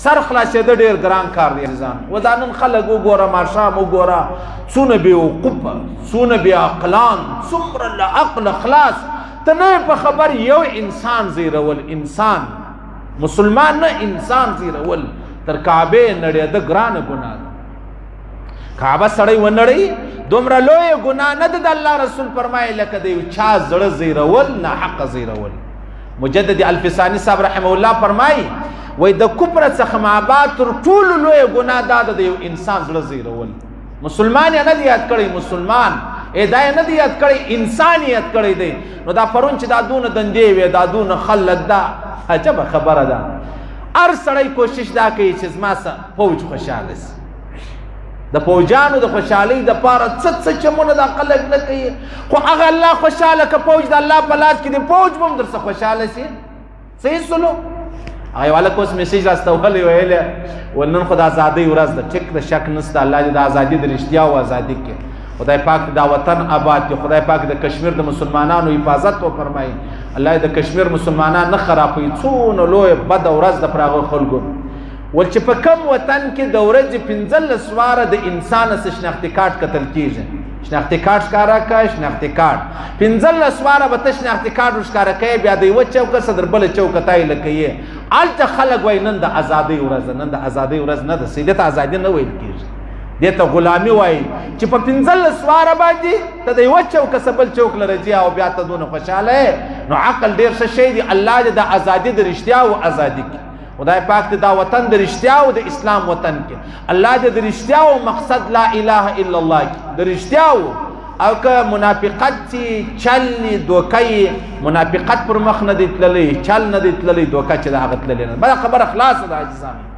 سر خلاصېده ډېر ګران کار دی ځان و دا نن خلک وګوره ماښام وګوره څونه بېوقوفه څونه بېعقلان څومره له عقله خلاص ته نه په خبر یو انسان زیرول انسان مسلمان نه انسان زیرول تر کعبې نړېده ګرانه ګناه ده کعبه سړی ونړوي دومره لویه ګناه نه ده د الله رسول فرمایي لکه د یو چا زړه زیرول ناحقه زیرول مجدد الفساني صاحب رحمه الله فرمایي وای د کفر څخه مابعد تر ټولو لویه ګناه دا ده د یو انسان زړه زیرول مسلمان یې نه دی یاد کړی مسلمان دا یې نه دی یاد کړی انسان یې یاد کړی دی نو دا پرون چې دا دونه دندې وې دا دونه خلک دا عجبه خبره ده هر سړی کوشش دا کوي چې زما فوج خوشحاله سي د فوجانو د خوشحالۍ دپاره څه چمونه دا خلک نه کوي خو هغه الله خوشحاله که فوج د الله په لاس کې دی فوج به هم درڅه خوشحاله سي صحیح سلو هغه یو هلک اوس میسیج راستولی ویلی ول نن خو د ازادۍ ورځ ده ټیک د شک نشته الله دې د ازادي د رښتیا او ازادي کې خدای پاک دا وطن آباد کړي خدای پاک د کشمیر د مسلمانانو حفاظت وفرمایي الله د کشمیر مسلمانان نه خرابوي څونه لویه بده ورځ ده پر هغو خلکو ول چې په کم وطن کې د ورځې 15 واره د انسان څه شناختي کارت کتل کېږي شناختي کارت ښکاره کړه شناختي کارت 15 واره به ته شناختي کارت ورښکاره کوې بیا د یوه چوکه څه در بله چوکه تایې لکه یې هلته خلک وایي نن د ازادۍ ورځ ده نن د ازادۍ ورځ نه ده دې ته ازادي نه ویل کېږي دې ته غلامي وایي چې په 15 واره باندې ته د یوه چوکه څه بل چوک له رځي او بیا ته دونه خوشحاله یې نو عقل ډېر ښه شی دی الله دې د ازادي د رښتیا او ازادي کې خدای پاک دې دا وطن د رښتیا او د اسلام وطن کې الله دې د رښتیا او مقصد لا اله الا الله کې د رښتیا او که منافقت چې چل دوکه منافقت پر مخ نه دی تللی چل نه دی تللی دوکه چې د هغه تللی نه بله خبره خلاصه ده عاجزانو